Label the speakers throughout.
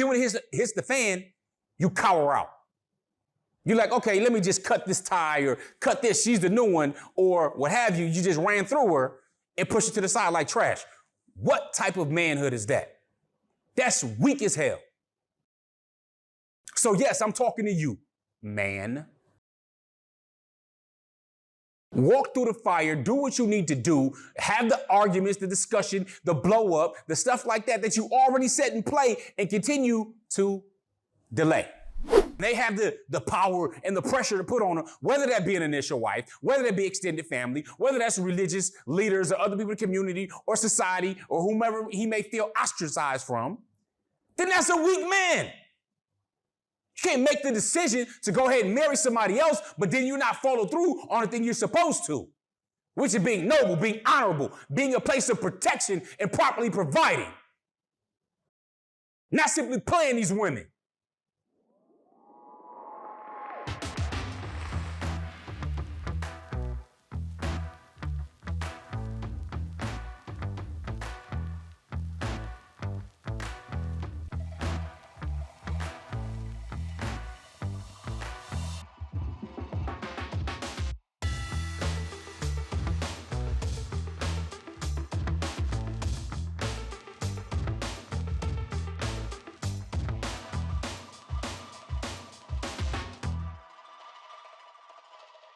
Speaker 1: Then when it hits the fan, you cower out. You're like, okay, let me just cut this tie or cut this, she's the new one, or what have you. You just ran through her and pushed her to the side like trash. What type of manhood is that? That's weak as hell. So yes, I'm talking to you, man. Walk through the fire, do what you need to do, have the arguments, the discussion, the blow up, the stuff like that you already set in play and continue to delay. They have the power and the pressure to put on her, whether that be an initial wife, whether that be extended family, whether that's religious leaders or other people in the community or society or whomever he may feel ostracized from, then that's a weak man. You can't make the decision to go ahead and marry somebody else, but then you not follow through on the thing you're supposed to, which is being noble, being honorable, being a place of protection and properly providing. Not simply playing these women.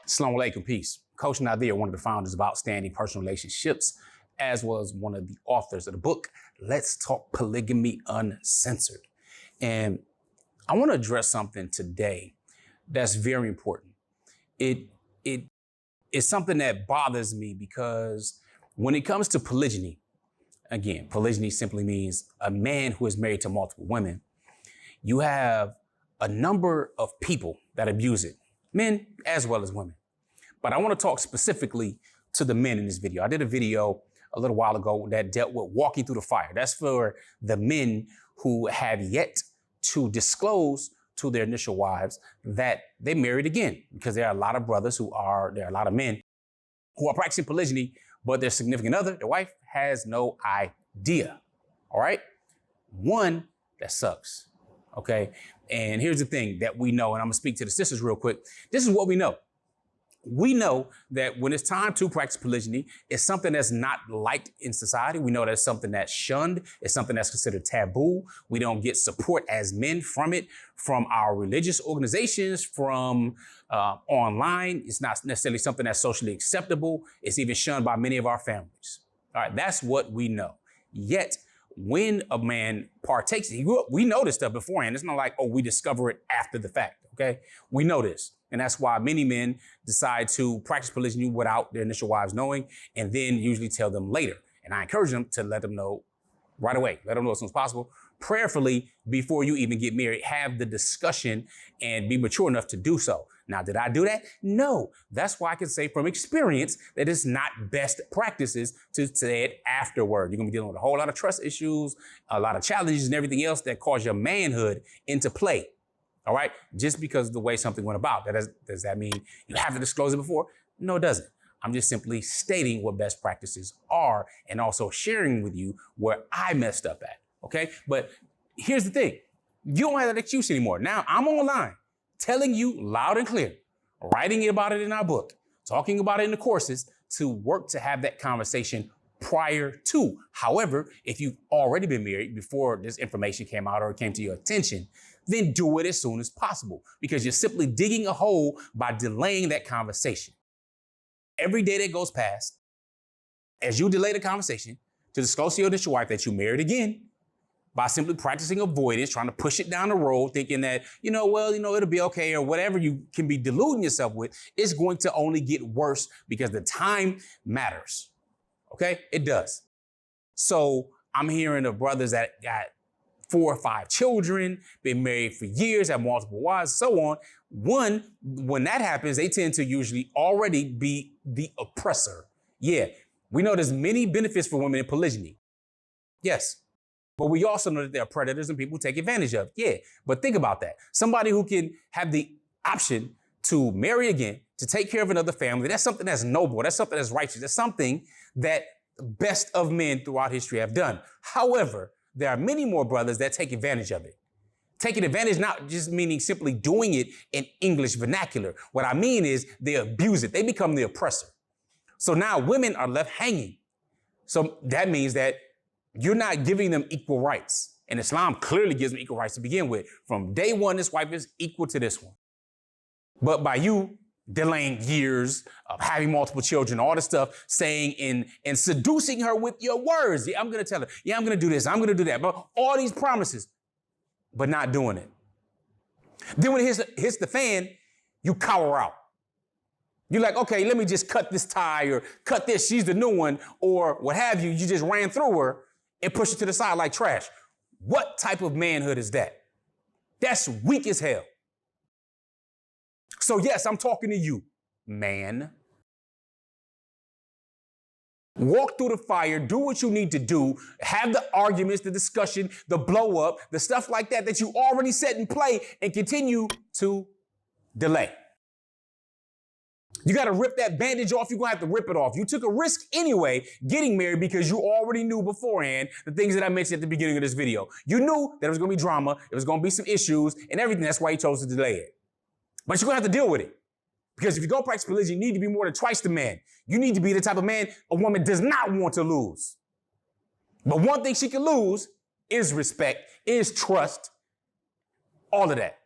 Speaker 1: Assalamu alaikum, peace. Coach Nazir, one of the founders of Outstanding Personal Relationships, as well as one of the authors of the book, Let's Talk Polygamy Uncensored. And I want to address something today that's very important. It is something that bothers me because when it comes to polygyny, again, polygyny simply means a man who is married to multiple women. You have a number of people that abuse it, men as well as women. But I want to talk specifically to the men in this video. I did a video a little while ago that dealt with walking through the fire. That's for the men who have yet to disclose to their initial wives that they married again, because there are a lot of brothers there are a lot of men who are practicing polygyny, but their significant other, their wife, has no idea. All right? One, that sucks. Okay? And here's the thing that we know, and I'm gonna speak to the sisters real quick. This is what we know. We know that when it's time to practice polygyny, it's something that's not liked in society. We know that it's something that's shunned. It's something that's considered taboo. We don't get support as men from it, from our religious organizations, from online. It's not necessarily something that's socially acceptable. It's even shunned by many of our families. All right, that's what we know. Yet, when a man partakes, we know this stuff beforehand. It's not like, oh, we discover it after the fact, okay? We know this. And that's why many men decide to practice polygyny without their initial wives knowing, and then usually tell them later. And I encourage them to let them know right away. Let them know as soon as possible. Prayerfully, before you even get married, have the discussion and be mature enough to do so. Now, did I do that? No. That's why I can say from experience that it's not best practices to say it afterward. You're going to be dealing with a whole lot of trust issues, a lot of challenges and everything else that cause your manhood into play. All right? Just because of the way something went about. Does that mean you have to disclose it before? No, it doesn't. I'm just simply stating what best practices are and also sharing with you where I messed up at. Okay? But here's the thing. You don't have that excuse anymore. Now I'm online telling you loud and clear, writing about it in our book, talking about it in the courses to work to have that conversation prior to. However, if you've already been married before this information came out or it came to your attention, then do it as soon as possible, because you're simply digging a hole by delaying that conversation. Every day that goes past, as you delay the conversation to disclose to your initial wife that you married again, by simply practicing avoidance, trying to push it down the road, thinking that, it'll be okay or whatever you can be deluding yourself with, it's going to only get worse because the time matters. Okay? It does. So I'm hearing of brothers that got 4 or 5 children, been married for years, have multiple wives, so on. One, when that happens, they tend to usually already be the oppressor. Yeah, we know there's many benefits for women in polygyny. Yes. But we also know that there are predators and people who take advantage of. Yeah, but think about that. Somebody who can have the option to marry again, to take care of another family, that's something that's noble. That's something that's righteous. That's something that the best of men throughout history have done. However, there are many more brothers that take advantage of it. Taking advantage, not just meaning simply doing it in English vernacular. What I mean is they abuse it. They become the oppressor. So now women are left hanging. So that means that you're not giving them equal rights. And Islam clearly gives them equal rights to begin with. From day one, this wife is equal to this one. But by you delaying years of having multiple children, all this stuff, saying and seducing her with your words. Yeah, I'm going to tell her. Yeah, I'm going to do this. I'm going to do that. But all these promises, but not doing it. Then when it hits the fan, you cower out. You're like, okay, let me just cut this tie or cut this. She's the new one or what have you. You just ran through her and pushed her to the side like trash. What type of manhood is that? That's weak as hell. So yes, I'm talking to you, man. Walk through the fire, do what you need to do, have the arguments, the discussion, the blow up, the stuff like that that you already set in play and continue to delay. You got to rip that bandage off. You're going to have to rip it off. You took a risk anyway getting married because you already knew beforehand the things that I mentioned at the beginning of this video. You knew that there was going to be drama, there was going to be some issues and everything. That's why you chose to delay it. But you're going to have to deal with it. Because if you go practice polygyny, you need to be more than twice the man. You need to be the type of man a woman does not want to lose. But one thing she can lose is respect, is trust, all of that.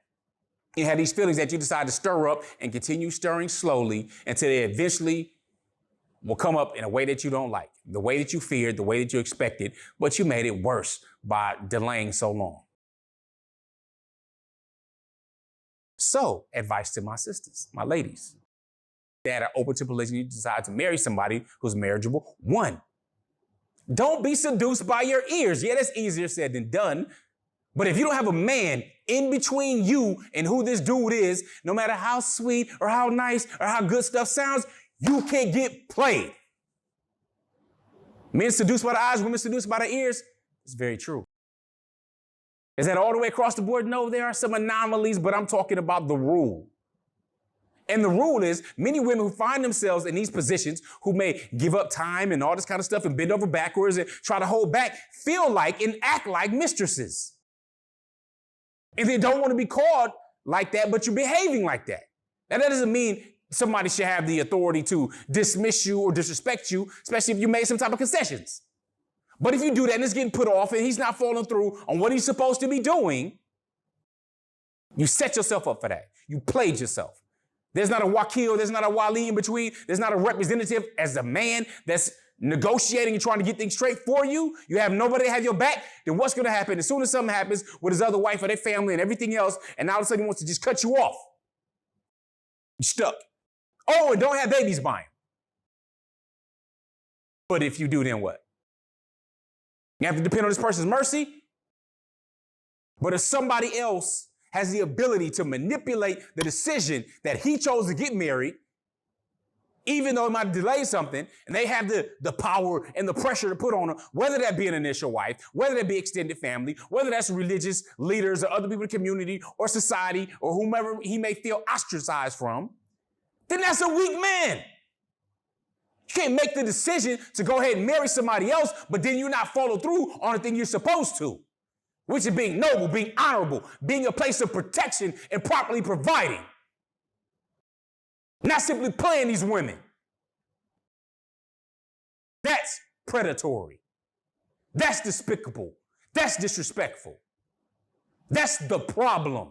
Speaker 1: You have these feelings that you decide to stir up and continue stirring slowly until they eventually will come up in a way that you don't like, the way that you feared, the way that you expected, but you made it worse by delaying so long. So, advice to my sisters, my ladies that are open to polygyny, decide to marry somebody who's marriageable. One, don't be seduced by your ears. Yeah, that's easier said than done. But if you don't have a man in between you and who this dude is, no matter how sweet or how nice or how good stuff sounds, you can't get played. Men seduced by the eyes, women seduced by the ears. It's very true. Is that all the way across the board? No, there are some anomalies, but I'm talking about the rule. And the rule is many women who find themselves in these positions who may give up time and all this kind of stuff and bend over backwards and try to hold back, feel like and act like mistresses. And they don't want to be called like that, but you're behaving like that. Now, that doesn't mean somebody should have the authority to dismiss you or disrespect you, especially if you made some type of concessions. But if you do that and it's getting put off and he's not following through on what he's supposed to be doing, you set yourself up for that. You played yourself. There's not a wakil, there's not a wali in between. There's not a representative as a man that's negotiating and trying to get things straight for you. You have nobody to have your back. Then what's going to happen as soon as something happens with his other wife or their family and everything else, and all of a sudden he wants to just cut you off? You're stuck. Oh, and don't have babies by him. But if you do, then what? You have to depend on this person's mercy. But if somebody else has the ability to manipulate the decision that he chose to get married, even though it might delay something, and they have the power and the pressure to put on her, whether that be an initial wife, whether that be extended family, whether that's religious leaders or other people in the community or society or whomever he may feel ostracized from, then that's a weak man. You can't make the decision to go ahead and marry somebody else, but then you're not follow through on the thing you're supposed to, which is being noble, being honorable, being a place of protection and properly providing. Not simply playing these women. That's predatory. That's despicable. That's disrespectful. That's the problem.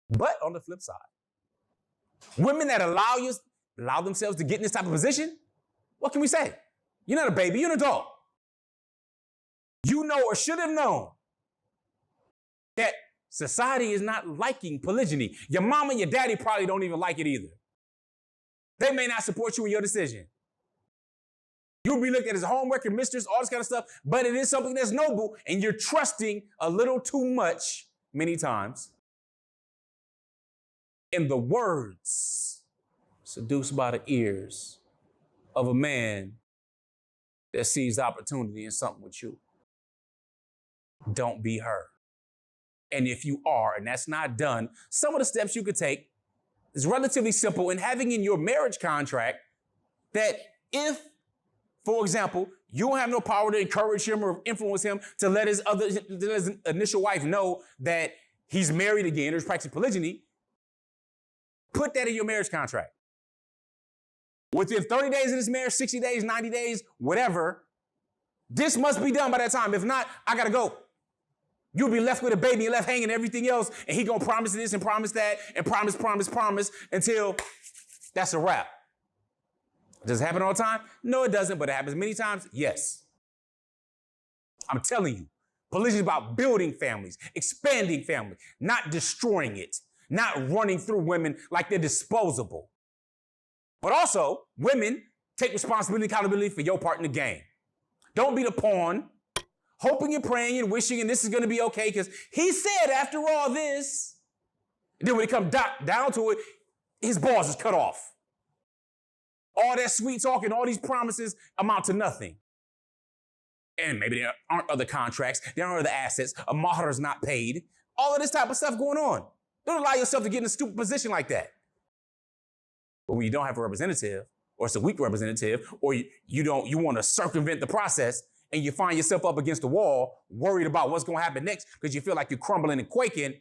Speaker 1: But on the flip side, women that allow themselves to get in this type of position, what can we say? You're not a baby, you're an adult. You know or should have known that society is not liking polygyny. Your mama and your daddy probably don't even like it either. They may not support you in your decision. You'll be looked at as a homewrecker, mistress, all this kind of stuff, but it is something that's noble, and you're trusting a little too much many times in the words seduced by the ears of a man that sees opportunity in something with you. Don't be her. And if you are, and that's not done, some of the steps you could take is relatively simple in having in your marriage contract that if, for example, You don't have no power to encourage him or influence him to let his initial wife know that he's married again or is practicing polygyny. Put that in your marriage contract. Within 30 days of this marriage, 60 days, 90 days, whatever, this must be done by that time. If not, I gotta go. You'll be left with a baby and left hanging and everything else, and he gonna promise this and promise that and promise until that's a wrap. Does it happen all the time? No, it doesn't, but it happens many times. Yes. I'm telling you, polygyny is about building families, expanding families, not destroying it, not running through women like they're disposable. But also, women, take responsibility and accountability for your part in the game. Don't be the pawn, hoping and praying and wishing and this is going to be okay because he said after all this. And then when it comes down to it, his balls is cut off. All that sweet talk and all these promises amount to nothing. And maybe there aren't other contracts, there aren't other assets, a mahr is not paid. All of this type of stuff going on. Don't allow yourself to get in a stupid position like that. But when you don't have a representative, or it's a weak representative, or you want to circumvent the process, and you find yourself up against the wall, worried about what's going to happen next because you feel like you're crumbling and quaking,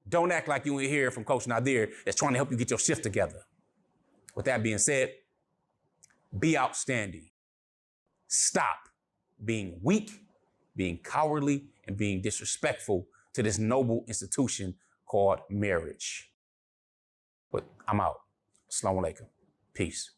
Speaker 1: don't act like you ain't hear from Coach Nazir that's trying to help you get your shift together. With that being said, be outstanding. Stop being weak, being cowardly, and being disrespectful to this noble institution called marriage. But I'm out. Assalamu alaikum. Peace.